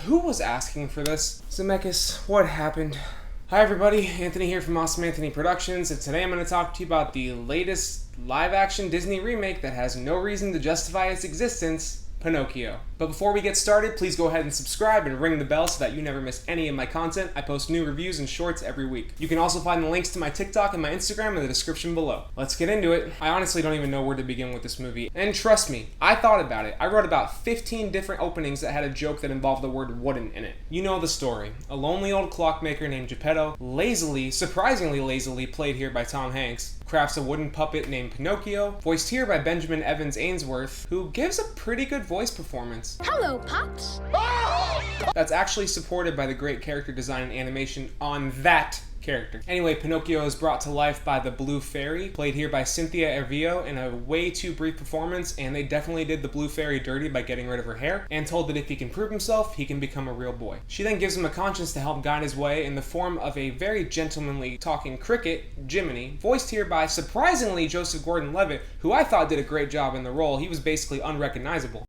who was asking for this? Zemeckis, what happened? Hi everybody, Anthony here from Awesome Anthony Productions, and today I'm going to talk to you about the latest live-action Disney remake that has no reason to justify its existence, Pinocchio. But before we get started, please go ahead and subscribe and ring the bell so that you never miss any of my content. I post new reviews and shorts every week. You can also find the links to my TikTok and my Instagram in the description below. Let's get into it. I honestly don't even know where to begin with this movie. And trust me, I thought about it. I wrote about 15 different openings that had a joke that involved the word wooden in it. You know the story. A lonely old clockmaker named Geppetto, surprisingly lazily played here by Tom Hanks, crafts a wooden puppet named Pinocchio, voiced here by Benjamin Evans Ainsworth, who gives a pretty good voice performance. Hello, Pops! That's actually supported by the great character design and animation on that character. Anyway, Pinocchio is brought to life by the Blue Fairy, played here by Cynthia Erivo in a way too brief performance, and they definitely did the Blue Fairy dirty by getting rid of her hair, and told that if he can prove himself, he can become a real boy. She then gives him a conscience to help guide his way in the form of a very gentlemanly talking cricket, Jiminy, voiced here by, surprisingly, Joseph Gordon-Levitt, who I thought did a great job in the role. He was basically unrecognizable.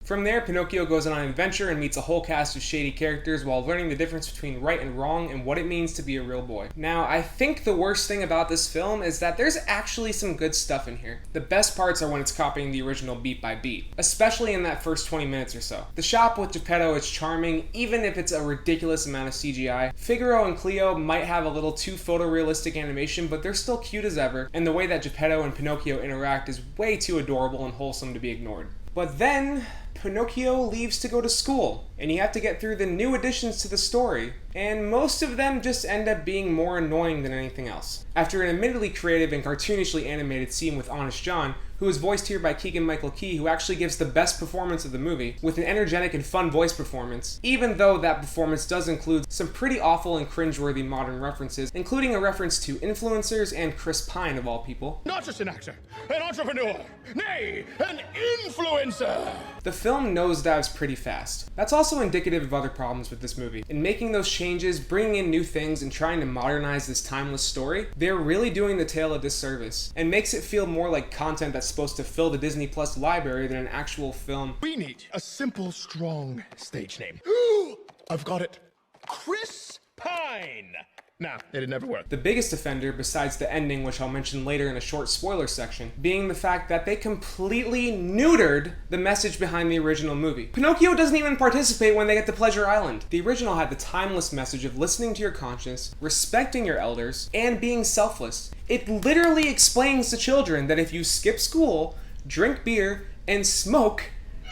From there, Pinocchio goes on an adventure and meets a whole cast of shady characters while learning the difference between right and wrong and what it means to be a real boy. Now, I think the worst thing about this film is that there's actually some good stuff in here. The best parts are when it's copying the original beat by beat, especially in that first 20 minutes or so. The shop with Geppetto is charming, even if it's a ridiculous amount of CGI. Figaro and Cleo might have a little too photorealistic animation, but they're still cute as ever, and the way that Geppetto and Pinocchio interact is way too adorable and wholesome to be ignored. But then, Pinocchio leaves to go to school, and you have to get through the new additions to the story, and most of them just end up being more annoying than anything else. After an admittedly creative and cartoonishly animated scene with Honest John, who is voiced here by Keegan-Michael Key, who actually gives the best performance of the movie, with an energetic and fun voice performance, even though that performance does include some pretty awful and cringeworthy modern references, including a reference to influencers and Chris Pine of all people. Not just an actor, an entrepreneur, nay, an influencer! The film nosedives pretty fast. That's also indicative of other problems with this movie. In making those changes, bringing in new things, and trying to modernize this timeless story, they're really doing the tale a disservice, and makes it feel more like content that's supposed to fill the Disney Plus library than an actual film. We need a simple, strong stage name. I've got it. Chris Pine! Nah, it'd never work. The biggest offender, besides the ending, which I'll mention later in a short spoiler section, being the fact that they completely neutered the message behind the original movie. Pinocchio doesn't even participate when they get to Pleasure Island. The original had the timeless message of listening to your conscience, respecting your elders, and being selfless. It literally explains to children that if you skip school, drink beer, and smoke,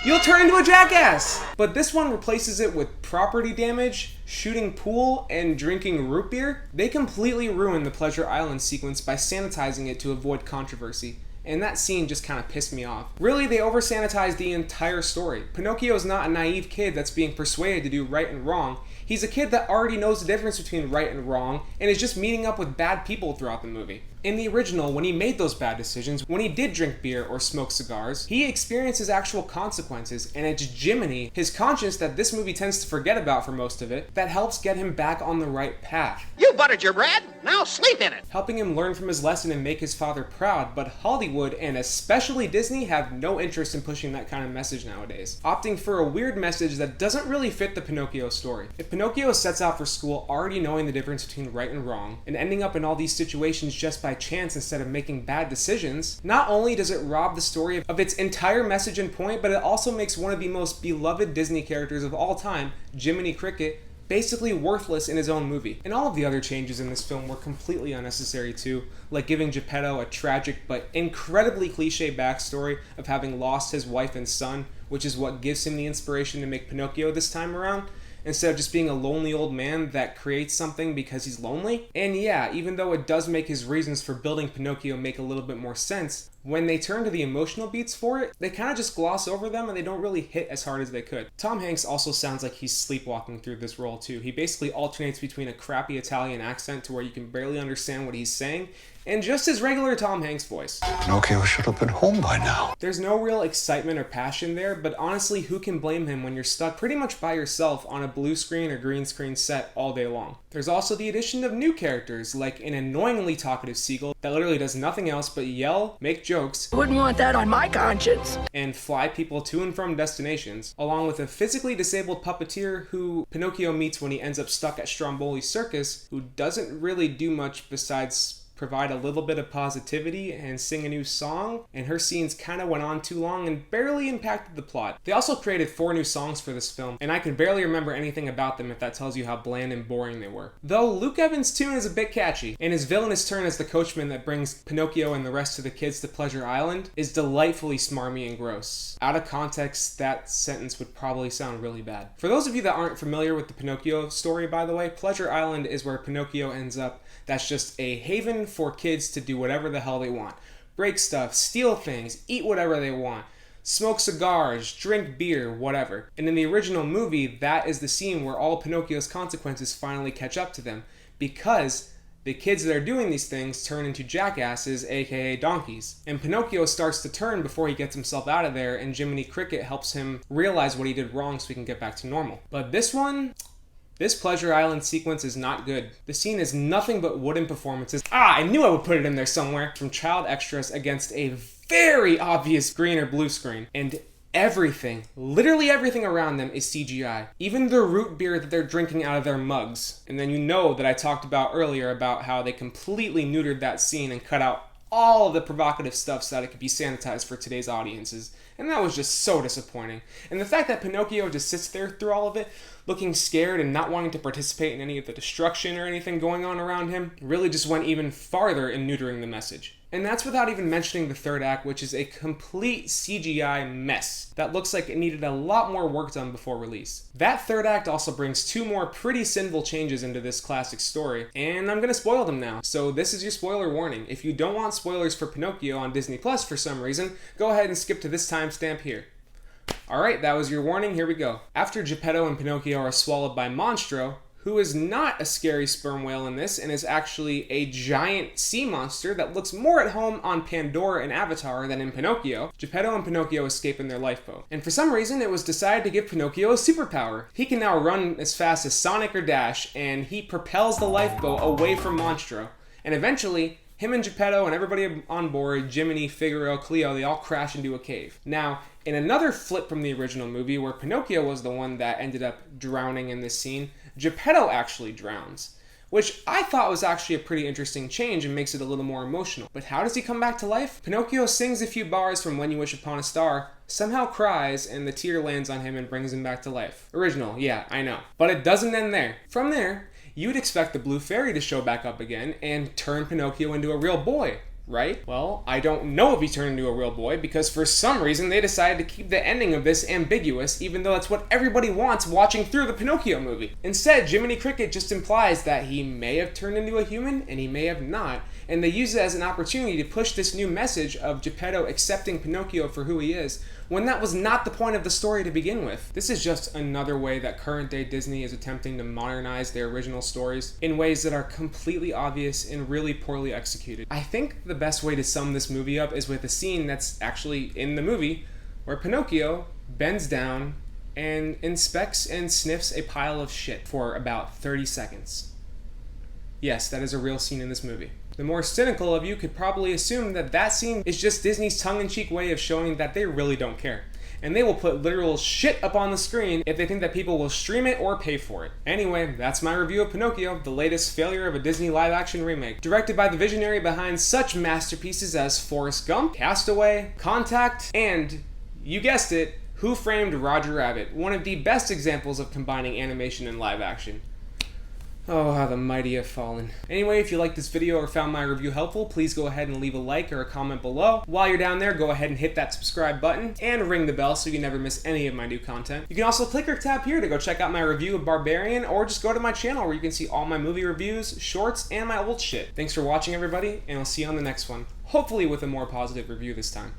you'll turn into a jackass! But this one replaces it with property damage, shooting pool, and drinking root beer. They completely ruined the Pleasure Island sequence by sanitizing it to avoid controversy. And that scene just kind of pissed me off. Really, they over-sanitized the entire story. Pinocchio is not a naive kid that's being persuaded to do right and wrong. He's a kid that already knows the difference between right and wrong, and is just meeting up with bad people throughout the movie. In the original, when he made those bad decisions, when he did drink beer or smoke cigars, he experiences actual consequences, and it's Jiminy, his conscience that this movie tends to forget about for most of it, that helps get him back on the right path. You buttered your bread, now sleep in it! Helping him learn from his lesson and make his father proud, but Hollywood, and especially Disney, have no interest in pushing that kind of message nowadays, opting for a weird message that doesn't really fit the Pinocchio story. If Pinocchio sets out for school already knowing the difference between right and wrong, and ending up in all these situations just by chance instead of making bad decisions, not only does it rob the story of its entire message and point, but it also makes one of the most beloved Disney characters of all time, Jiminy Cricket, basically worthless in his own movie. And all of the other changes in this film were completely unnecessary too, like giving Geppetto a tragic but incredibly cliche backstory of having lost his wife and son, which is what gives him the inspiration to make Pinocchio this time around, instead of just being a lonely old man that creates something because he's lonely. And yeah, even though it does make his reasons for building Pinocchio make a little bit more sense, when they turn to the emotional beats for it, they kind of just gloss over them and they don't really hit as hard as they could. Tom Hanks also sounds like he's sleepwalking through this role too. He basically alternates between a crappy Italian accent to where you can barely understand what he's saying, and just his regular Tom Hanks voice. Pinocchio should have been home by now. There's no real excitement or passion there, but honestly, who can blame him when you're stuck pretty much by yourself on a blue screen or green screen set all day long? There's also the addition of new characters, like an annoyingly talkative seagull that literally does nothing else but yell, make jokes, Wouldn't want that on my conscience, and fly people to and from destinations, along with a physically disabled puppeteer who Pinocchio meets when he ends up stuck at Stromboli's circus, who doesn't really do much besides provide a little bit of positivity and sing a new song, and her scenes kind of went on too long and barely impacted the plot. They also created 4 new songs for this film, and I can barely remember anything about them if that tells you how bland and boring they were. Though Luke Evans' tune is a bit catchy, and his villainous turn as the coachman that brings Pinocchio and the rest of the kids to Pleasure Island is delightfully smarmy and gross. Out of context, that sentence would probably sound really bad. For those of you that aren't familiar with the Pinocchio story, by the way, Pleasure Island is where Pinocchio ends up. That's just a haven for kids to do whatever the hell they want. Break stuff, steal things, eat whatever they want, smoke cigars, drink beer, whatever. And in the original movie, that is the scene where all Pinocchio's consequences finally catch up to them, because the kids that are doing these things turn into jackasses, aka donkeys. And Pinocchio starts to turn before he gets himself out of there, and Jiminy Cricket helps him realize what he did wrong so he can get back to normal. But this Pleasure Island sequence is not good. The scene is nothing but wooden performances. I knew I would put it in there somewhere. From child extras against a very obvious green or blue screen. And everything, literally everything around them is CGI. Even the root beer that they're drinking out of their mugs. And then you know that I talked about earlier about how they completely neutered that scene and cut out all of the provocative stuff so that it could be sanitized for today's audiences. And that was just so disappointing. And the fact that Pinocchio just sits there through all of it, looking scared and not wanting to participate in any of the destruction or anything going on around him, really just went even farther in neutering the message. And that's without even mentioning the third act, which is a complete CGI mess that looks like it needed a lot more work done before release. That third act also brings 2 more pretty sinful changes into this classic story, and I'm gonna spoil them now. So this is your spoiler warning. If you don't want spoilers for Pinocchio on Disney Plus for some reason, go ahead and skip to this timestamp here. Alright, that was your warning, here we go. After Geppetto and Pinocchio are swallowed by Monstro, who is not a scary sperm whale in this and is actually a giant sea monster that looks more at home on Pandora and Avatar than in Pinocchio, Geppetto and Pinocchio escape in their lifeboat. And for some reason, it was decided to give Pinocchio a superpower. He can now run as fast as Sonic or Dash, and he propels the lifeboat away from Monstro. And eventually, him and Geppetto and everybody on board, Jiminy, Figaro, Cleo, they all crash into a cave. Now, in another flip from the original movie where Pinocchio was the one that ended up drowning in this scene, Geppetto actually drowns, which I thought was actually a pretty interesting change and makes it a little more emotional. But how does he come back to life? Pinocchio sings a few bars from When You Wish Upon a Star, somehow cries, and the tear lands on him and brings him back to life. Original, yeah, I know. But it doesn't end there. From there, you'd expect the Blue Fairy to show back up again and turn Pinocchio into a real boy, right? Well, I don't know if he turned into a real boy because for some reason they decided to keep the ending of this ambiguous, even though that's what everybody wants watching through the Pinocchio movie. Instead, Jiminy Cricket just implies that he may have turned into a human and he may have not, and they use it as an opportunity to push this new message of Geppetto accepting Pinocchio for who he is, when that was not the point of the story to begin with. This is just another way that current day Disney is attempting to modernize their original stories in ways that are completely obvious and really poorly executed. I think the best way to sum this movie up is with a scene that's actually in the movie where Pinocchio bends down and inspects and sniffs a pile of shit for about 30 seconds. Yes, that is a real scene in this movie. The more cynical of you could probably assume that that scene is just Disney's tongue-in-cheek way of showing that they really don't care. And they will put literal shit up on the screen if they think that people will stream it or pay for it. Anyway, that's my review of Pinocchio, the latest failure of a Disney live-action remake. Directed by the visionary behind such masterpieces as Forrest Gump, Castaway, Contact, and, you guessed it, Who Framed Roger Rabbit, one of the best examples of combining animation and live action. Oh, how the mighty have fallen. Anyway, if you liked this video or found my review helpful, please go ahead and leave a like or a comment below. While you're down there, go ahead and hit that subscribe button and ring the bell so you never miss any of my new content. You can also click or tap here to go check out my review of Barbarian, or just go to my channel where you can see all my movie reviews, shorts, and my old shit. Thanks for watching, everybody, and I'll see you on the next one. Hopefully with a more positive review this time.